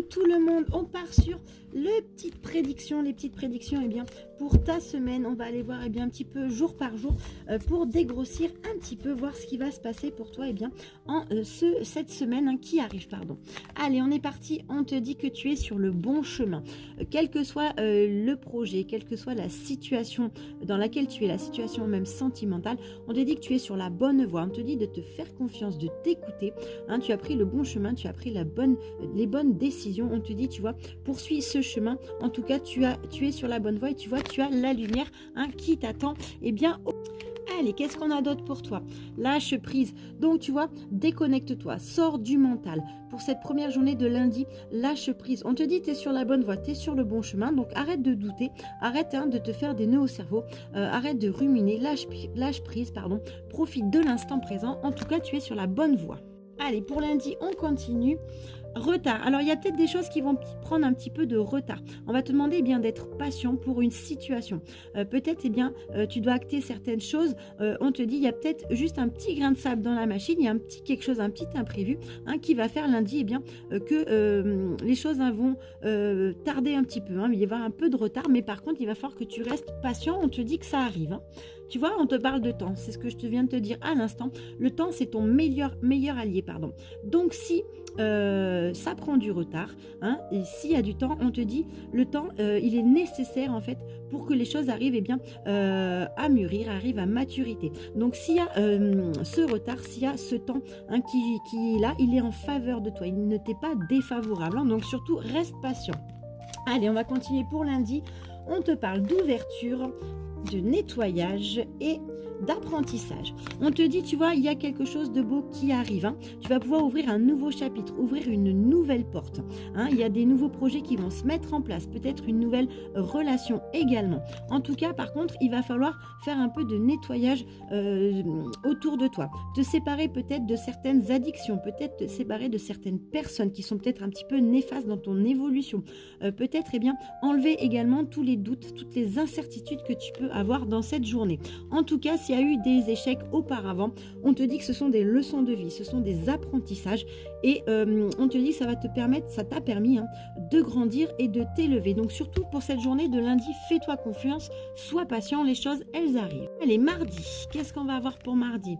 tout le monde, on part sur les petites prédictions, eh bien, pour ta semaine. On va aller voir, eh bien, un petit peu jour par jour pour dégrossir un petit peu, voir ce qui va se passer pour toi, eh bien, en cette semaine qui arrive, pardon. Allez, on est parti, on te dit que tu es sur le bon chemin. Quel que soit le projet, quelle que soit la situation dans laquelle tu es, la situation même sentimentale, on te dit que tu es sur la bonne voie, on te dit de te faire confiance, de t'écouter, tu as pris le bon chemin, tu as pris les bonnes décisions, on te dit, tu vois, poursuis ce chemin, en tout cas, tu es sur la bonne voie et tu vois, tu as la lumière qui t'attend, eh bien, allez, qu'est-ce qu'on a d'autre pour toi? Lâche prise. Donc, tu vois, déconnecte-toi, sors du mental. Pour cette première journée de lundi, lâche prise. On te dit, tu es sur la bonne voie, tu es sur le bon chemin. Donc, arrête de douter, arrête de te faire des nœuds au cerveau, arrête de ruminer, lâche prise, pardon. Profite de l'instant présent. En tout cas, tu es sur la bonne voie. Allez, pour lundi, on continue. Retard. Alors, il y a peut-être des choses qui vont prendre un petit peu de retard. On va te demander eh bien d'être patient pour une situation. Peut-être, eh bien, tu dois acter certaines choses. On te dit, il y a peut-être juste un petit grain de sable dans la machine. Il y a un petit quelque chose, un petit imprévu qui va faire lundi, eh bien, que les choses vont tarder un petit peu. Il va y avoir un peu de retard, mais par contre, il va falloir que tu restes patient. On te dit que ça arrive. Tu vois, on te parle de temps. C'est ce que je te viens de te dire à l'instant. Le temps, c'est ton meilleur allié, pardon. Donc, si ça prend du retard, et s'il y a du temps, on te dit, le temps, il est nécessaire, en fait, pour que les choses arrivent, eh bien, à mûrir, arrivent à maturité. Donc, s'il y a ce retard, s'il y a ce temps qui est là, il est en faveur de toi. Il ne t'est pas défavorable. Donc, surtout, reste patient. Allez, on va continuer pour lundi. On te parle d'ouverture, de nettoyage et d'apprentissage. On te dit, tu vois, il y a quelque chose de beau qui arrive. Tu vas pouvoir ouvrir un nouveau chapitre, ouvrir une nouvelle porte. Il y a des nouveaux projets qui vont se mettre en place, peut-être une nouvelle relation également. En tout cas, par contre, il va falloir faire un peu de nettoyage autour de toi. Te séparer peut-être de certaines addictions, peut-être te séparer de certaines personnes qui sont peut-être un petit peu néfastes dans ton évolution. Peut-être, eh bien, enlever également tous les doutes, toutes les incertitudes que tu peux avoir dans cette journée. En tout cas, s'il y a eu des échecs auparavant, on te dit que ce sont des leçons de vie, ce sont des apprentissages et on te dit que ça t'a permis de grandir et de t'élever. Donc surtout pour cette journée de lundi, fais-toi confiance, sois patient, les choses, elles arrivent. Allez, mardi, qu'est-ce qu'on va avoir pour mardi ?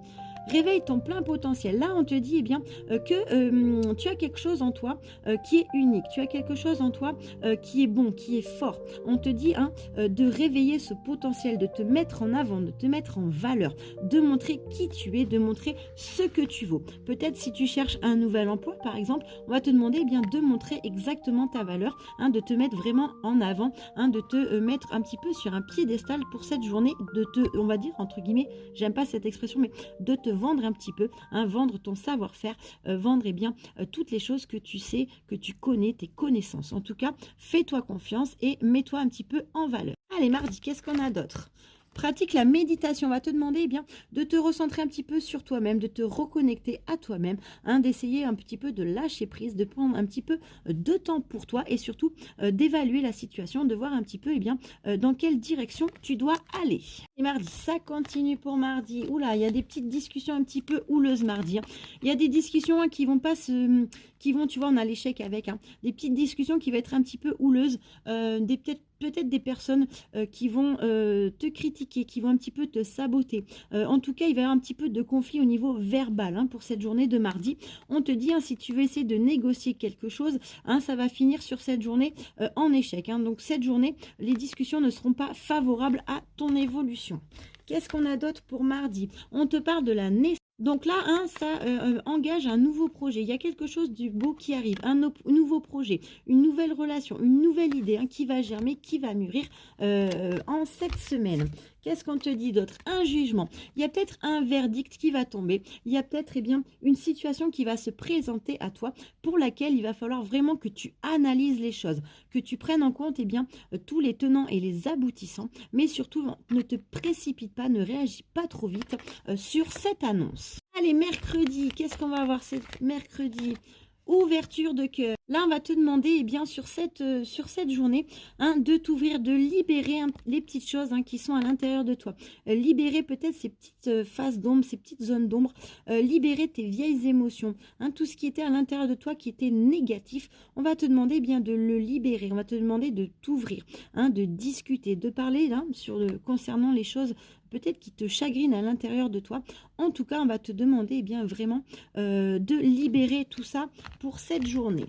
Réveille ton plein potentiel. Là, on te dit eh bien, que tu as quelque chose en toi qui est unique. Tu as quelque chose en toi qui est bon, qui est fort. On te dit de réveiller ce potentiel, de te mettre en avant, de te mettre en valeur, de montrer qui tu es, de montrer ce que tu vaux. Peut-être si tu cherches un nouvel emploi, par exemple, on va te demander eh bien, de montrer exactement ta valeur, de te mettre vraiment en avant, de te mettre un petit peu sur un piédestal pour cette journée, de te, on va dire, entre guillemets, j'aime pas cette expression, mais de te vendre un petit peu, vendre ton savoir-faire, vendre eh bien, toutes les choses que tu sais, que tu connais, tes connaissances. En tout cas, fais-toi confiance et mets-toi un petit peu en valeur. Allez, mardi, qu'est-ce qu'on a d'autre ? Pratique la méditation. On va te demander eh bien, de te recentrer un petit peu sur toi-même, de te reconnecter à toi-même, d'essayer un petit peu de lâcher prise, de prendre un petit peu de temps pour toi et surtout d'évaluer la situation, de voir un petit peu eh bien, dans quelle direction tu dois aller. Et mardi, ça continue pour mardi. Oula, il y a des petites discussions un petit peu houleuses mardi. Il y a des discussions qui vont pas se... qui vont, tu vois, on a l'échec avec. Des petites discussions qui vont être un petit peu houleuses, peut-être des personnes qui vont te critiquer, qui vont un petit peu te saboter. En tout cas, il va y avoir un petit peu de conflit au niveau verbal pour cette journée de mardi. On te dit, si tu veux essayer de négocier quelque chose, ça va finir sur cette journée en échec. Donc cette journée, les discussions ne seront pas favorables à ton évolution. Qu'est-ce qu'on a d'autre pour mardi ? On te parle de la naissance. Donc là, ça engage un nouveau projet. Il y a quelque chose du beau qui arrive, un nouveau projet, une nouvelle relation, une nouvelle idée qui va germer, qui va mûrir en cette semaine. Qu'est-ce qu'on te dit d'autre ? Un jugement. Il y a peut-être un verdict qui va tomber. Il y a peut-être eh bien, une situation qui va se présenter à toi pour laquelle il va falloir vraiment que tu analyses les choses, que tu prennes en compte eh bien, tous les tenants et les aboutissants, mais surtout ne te précipite pas, ne réagis pas trop vite sur cette annonce. Allez, mercredi, qu'est-ce qu'on va avoir ce mercredi ? Ouverture de cœur. Là, on va te demander, eh bien, sur cette journée, hein, de t'ouvrir, de libérer les petites choses hein, qui sont à l'intérieur de toi. Libérer peut-être ces petites phases d'ombre, ces petites zones d'ombre. Libérer tes vieilles émotions. Hein, tout ce qui était à l'intérieur de toi qui était négatif, on va te demander eh bien de le libérer. On va te demander de t'ouvrir, hein, de discuter, de parler hein, concernant les choses peut-être qui te chagrinent à l'intérieur de toi. En tout cas, on va te demander eh bien vraiment de libérer tout ça pour cette journée.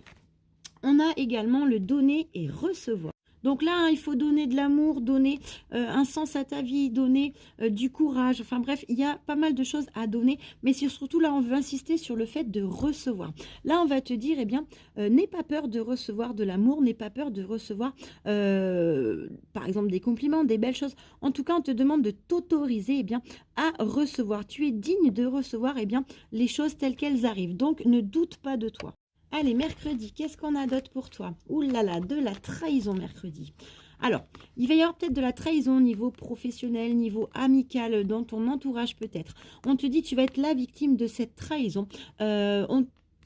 On a également le donner et recevoir. Donc là, hein, il faut donner de l'amour, donner un sens à ta vie, donner du courage. Enfin bref, il y a pas mal de choses à donner. Mais surtout là, on veut insister sur le fait de recevoir. Là, on va te dire, eh bien, n'aie pas peur de recevoir de l'amour, n'aie pas peur de recevoir, par exemple, des compliments, des belles choses. En tout cas, on te demande de t'autoriser eh bien, à recevoir. Tu es digne de recevoir eh bien, les choses telles qu'elles arrivent. Donc, ne doute pas de toi. Allez, mercredi, qu'est-ce qu'on a d'autre pour toi? Ouh là là, de la trahison mercredi. Alors, il va y avoir peut-être de la trahison au niveau professionnel, niveau amical, dans ton entourage peut-être. On te dit tu vas être la victime de cette trahison.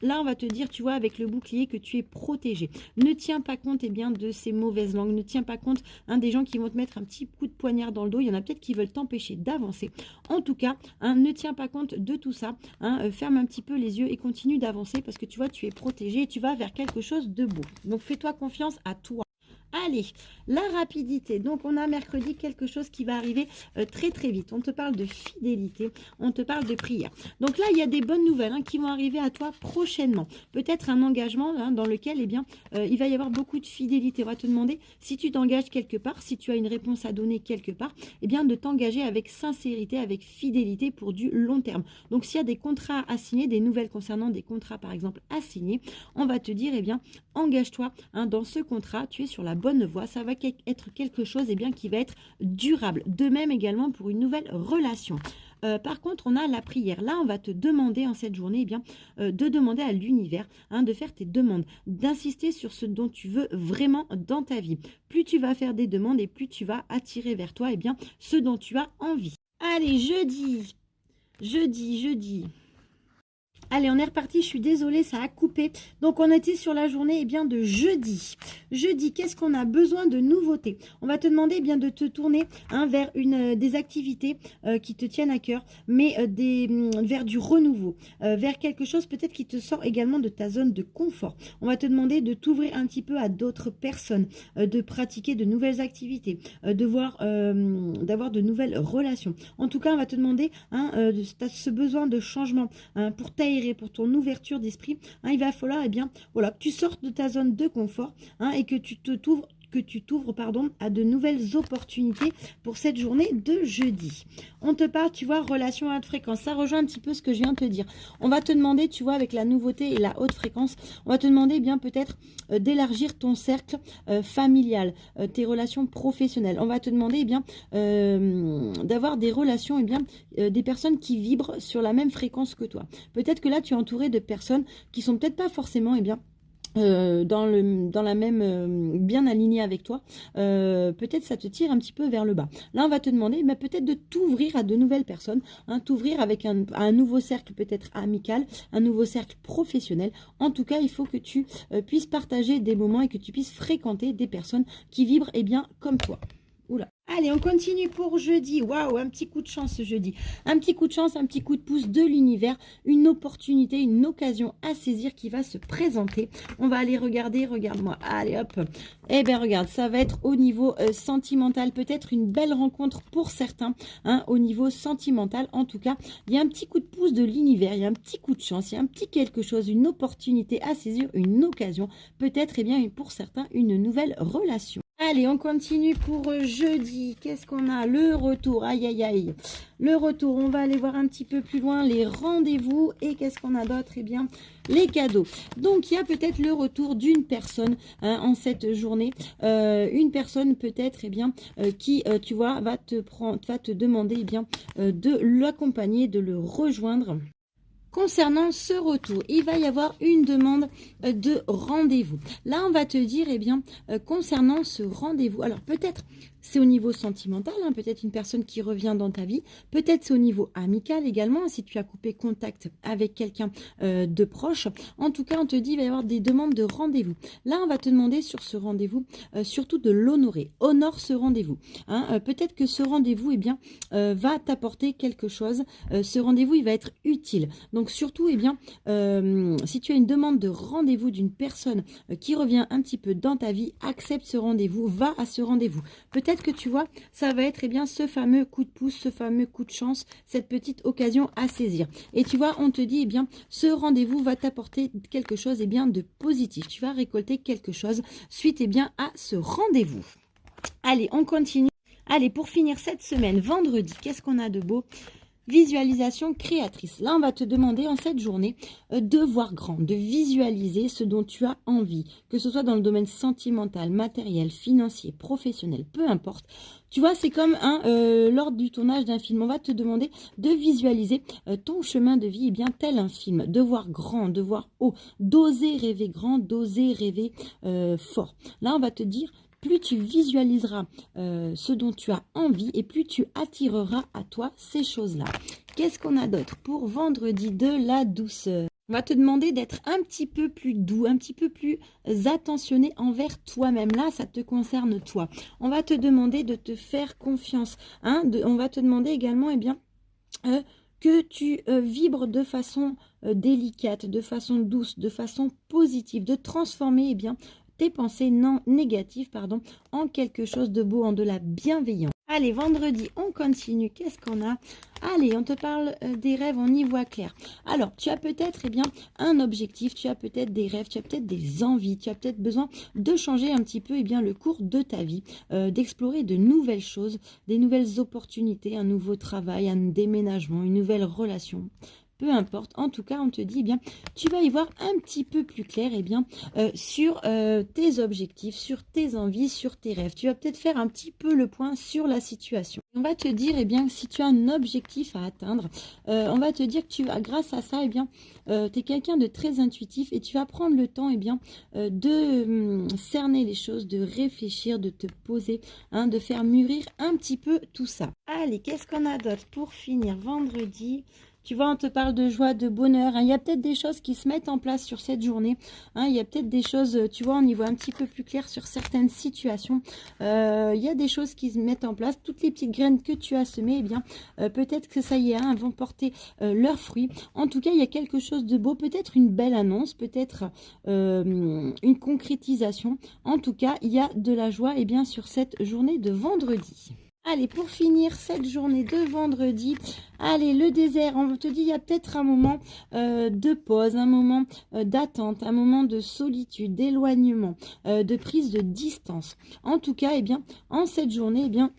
Là, on va te dire, tu vois, avec le bouclier, que tu es protégé. Ne tiens pas compte eh bien, de ces mauvaises langues. Ne tiens pas compte hein, des gens qui vont te mettre un petit coup de poignard dans le dos. Il y en a peut-être qui veulent t'empêcher d'avancer. En tout cas, hein, ne tiens pas compte de tout ça. Hein, ferme un petit peu les yeux et continue d'avancer parce que tu vois, tu es protégé et tu vas vers quelque chose de beau. Donc, fais-toi confiance à toi. Allez, la rapidité. Donc, on a mercredi quelque chose qui va arriver très, très vite. On te parle de fidélité, on te parle de prière. Donc là, il y a des bonnes nouvelles hein, qui vont arriver à toi prochainement. Peut-être un engagement hein, dans lequel, eh bien, il va y avoir beaucoup de fidélité. On va te demander, si tu t'engages quelque part, si tu as une réponse à donner quelque part, eh bien, de t'engager avec sincérité, avec fidélité pour du long terme. Donc, s'il y a des contrats à signer, des nouvelles concernant des contrats, par exemple, à signer, on va te dire, eh bien, engage-toi hein, dans ce contrat. Tu es sur la bonne voie, ça va être quelque chose eh bien, qui va être durable. De même également pour une nouvelle relation. Par contre, on a la prière. Là, on va te demander en cette journée eh bien, de demander à l'univers hein, de faire tes demandes, d'insister sur ce dont tu veux vraiment dans ta vie. Plus tu vas faire des demandes et plus tu vas attirer vers toi eh bien, ce dont tu as envie. Allez, jeudi. Allez, on est reparti, je suis désolée, ça a coupé. Donc, on était sur la journée eh bien, de jeudi. Jeudi, qu'est-ce qu'on a besoin de nouveautés? On va te demander eh bien, de te tourner hein, vers des activités qui te tiennent à cœur, mais vers du renouveau, vers quelque chose peut-être qui te sort également de ta zone de confort. On va te demander de t'ouvrir un petit peu à d'autres personnes, de pratiquer de nouvelles activités, d'avoir de nouvelles relations. En tout cas, on va te demander hein, ce besoin de changement hein, pour t'aérer, pour ton ouverture d'esprit, hein, il va falloir eh bien, voilà, que tu sortes de ta zone de confort hein, et que tu t'ouvres à de nouvelles opportunités pour cette journée de jeudi. On te parle, tu vois, relation à haute fréquence. Ça rejoint un petit peu ce que je viens de te dire. On va te demander, tu vois, avec la nouveauté et la haute fréquence, on va te demander eh bien peut-être d'élargir ton cercle familial, tes relations professionnelles. On va te demander eh bien d'avoir des relations eh bien des personnes qui vibrent sur la même fréquence que toi. Peut-être que là, tu es entouré de personnes qui sont peut-être pas forcément eh bien dans la même bien alignée avec toi, peut-être ça te tire un petit peu vers le bas. Là, on va te demander peut-être de t'ouvrir à de nouvelles personnes, hein, t'ouvrir avec un nouveau cercle peut-être amical, un nouveau cercle professionnel. En tout cas, il faut que tu puisses partager des moments et que tu puisses fréquenter des personnes qui vibrent eh bien comme toi. Oula. Allez, on continue pour jeudi. Waouh, un petit coup de chance ce jeudi. Un petit coup de chance, un petit coup de pouce de l'univers. Une opportunité, une occasion à saisir qui va se présenter. On va aller regarder, regarde-moi. Allez, hop. Eh bien, regarde, ça va être au niveau sentimental. Peut-être une belle rencontre pour certains. Hein, au niveau sentimental, en tout cas, il y a un petit coup de pouce de l'univers. Il y a un petit coup de chance. Il y a un petit quelque chose, une opportunité à saisir, une occasion. Peut-être, eh bien, pour certains, une nouvelle relation. Allez, on continue pour jeudi. Qu'est-ce qu'on a? Le retour. Aïe, aïe, aïe. Le retour. On va aller voir un petit peu plus loin les rendez-vous. Et qu'est-ce qu'on a d'autre? Eh bien, les cadeaux. Donc, il y a peut-être le retour d'une personne hein, en cette journée. Une personne peut-être eh bien, qui, tu vois, va te demander eh bien, de l'accompagner, de le rejoindre concernant ce retour, il va y avoir une demande de rendez-vous. Là, on va te dire, eh bien, concernant ce rendez-vous, alors peut-être c'est au niveau sentimental, hein, peut-être une personne qui revient dans ta vie, peut-être c'est au niveau amical également, si tu as coupé contact avec quelqu'un de proche. En tout cas, on te dit, il va y avoir des demandes de rendez-vous. Là, on va te demander sur ce rendez-vous, surtout de l'honorer. Honore ce rendez-vous. Hein. Peut-être que ce rendez-vous, eh bien, va t'apporter quelque chose. Ce rendez-vous, il va être utile. Donc, surtout, eh bien, si tu as une demande de rendez-vous d'une personne qui revient un petit peu dans ta vie, accepte ce rendez-vous, va à ce rendez-vous. Peut-être que tu vois, ça va être eh bien, ce fameux coup de pouce, ce fameux coup de chance, cette petite occasion à saisir. Et tu vois, on te dit, eh bien, ce rendez-vous va t'apporter quelque chose eh bien, de positif. Tu vas récolter quelque chose suite eh bien, à ce rendez-vous. Allez, on continue. Allez, pour finir cette semaine, vendredi, qu'est-ce qu'on a de beau ? Visualisation créatrice. Là, on va te demander en cette journée de voir grand, de visualiser ce dont tu as envie, que ce soit dans le domaine sentimental, matériel, financier, professionnel, peu importe. Tu vois, c'est comme lors du tournage d'un film, on va te demander de visualiser ton chemin de vie, bien tel un film, de voir grand, de voir haut, d'oser rêver grand, d'oser rêver fort. Là, on va te dire, plus tu visualiseras ce dont tu as envie et plus tu attireras à toi ces choses-là. Qu'est-ce qu'on a d'autre pour vendredi? De la douceur. On va te demander d'être un petit peu plus doux, un petit peu plus attentionné envers toi-même. Là, ça te concerne toi. On va te demander de te faire confiance. Hein, on va te demander également, eh bien, que tu vibres de façon délicate, de façon douce, de façon positive, de transformer, eh bien, tes pensées non négatives, en quelque chose de beau, en de la bienveillance. Allez, vendredi, on continue. Qu'est-ce qu'on a? Allez, on te parle des rêves, on y voit clair. Alors, tu as peut-être eh bien, un objectif, tu as peut-être des rêves, tu as peut-être des envies, tu as peut-être besoin de changer un petit peu eh bien, le cours de ta vie, d'explorer de nouvelles choses, des nouvelles opportunités, un nouveau travail, un déménagement, une nouvelle relation. Peu importe, en tout cas, on te dit, eh bien, tu vas y voir un petit peu plus clair eh bien, sur tes objectifs, sur tes envies, sur tes rêves. Tu vas peut-être faire un petit peu le point sur la situation. On va te dire, eh bien, si tu as un objectif à atteindre, on va te dire que tu as, grâce à ça, eh bien, tu es quelqu'un de très intuitif et tu vas prendre le temps eh bien, de cerner les choses, de réfléchir, de te poser, hein, de faire mûrir un petit peu tout ça. Allez, qu'est-ce qu'on a d'autre pour finir vendredi? Tu vois, on te parle de joie, de bonheur. Hein. Il y a peut-être des choses qui se mettent en place sur cette journée. Hein. Il y a peut-être des choses, tu vois, on y voit un petit peu plus clair sur certaines situations. Il y a des choses qui se mettent en place. Toutes les petites graines que tu as semées, eh bien, peut-être que ça y est, hein, vont porter leurs fruits. En tout cas, il y a quelque chose de beau. Peut-être une belle annonce, peut-être une concrétisation. En tout cas, il y a de la joie eh bien, sur cette journée de vendredi. Allez, pour finir cette journée de vendredi, allez, le désert, on te dit, il y a peut-être un moment de pause, un moment d'attente, un moment de solitude, d'éloignement, de prise de distance. En tout cas, eh bien, en cette journée, eh bien,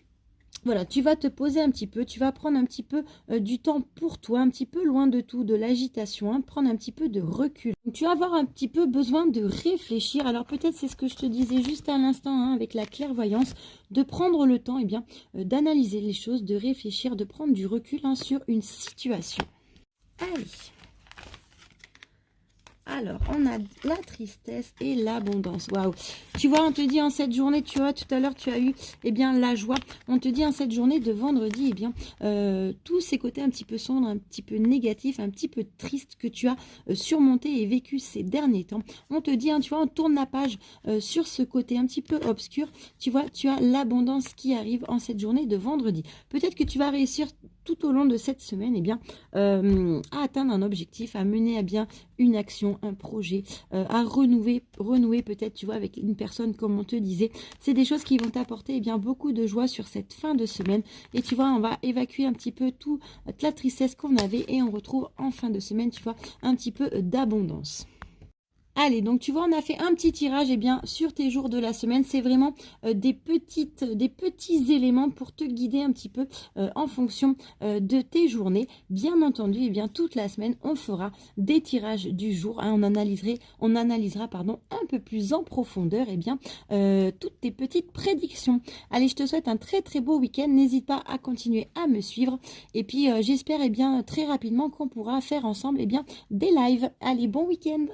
voilà, tu vas te poser un petit peu, tu vas prendre un petit peu du temps pour toi, un petit peu loin de tout, de l'agitation, hein, prendre un petit peu de recul. Donc, tu vas avoir un petit peu besoin de réfléchir. Alors peut-être c'est ce que je te disais juste à l'instant hein, avec la clairvoyance, de prendre le temps eh bien, d'analyser les choses, de réfléchir, de prendre du recul hein, sur une situation. Allez. Alors, on a la tristesse et l'abondance. Waouh! Tu vois, on te dit en cette journée, tu vois, tout à l'heure, tu as eu, eh bien, la joie. On te dit en cette journée de vendredi, eh bien, tous ces côtés un petit peu sombres, un petit peu négatifs, un petit peu tristes que tu as surmonté et vécu ces derniers temps. On te dit, hein, tu vois, on tourne la page sur ce côté un petit peu obscur. Tu vois, tu as l'abondance qui arrive en cette journée de vendredi. Peut-être que tu vas réussir tout au long de cette semaine, eh bien, à atteindre un objectif, à mener à bien une action, un projet, à renouer peut-être, tu vois, avec une personne comme on te disait. C'est des choses qui vont t'apporter eh bien beaucoup de joie sur cette fin de semaine. Et tu vois, on va évacuer un petit peu toute la tristesse qu'on avait et on retrouve en fin de semaine, tu vois, un petit peu d'abondance. Allez, donc tu vois, on a fait un petit tirage bien, sur tes jours de la semaine. C'est vraiment des petits éléments pour te guider un petit peu en fonction de tes journées. Bien entendu, bien, toute la semaine, on fera des tirages du jour. Hein, on analysera un peu plus en profondeur bien, toutes tes petites prédictions. Allez, je te souhaite un très très beau week-end. N'hésite pas à continuer à me suivre. Et puis, j'espère bien, très rapidement qu'on pourra faire ensemble bien, des lives. Allez, bon week-end!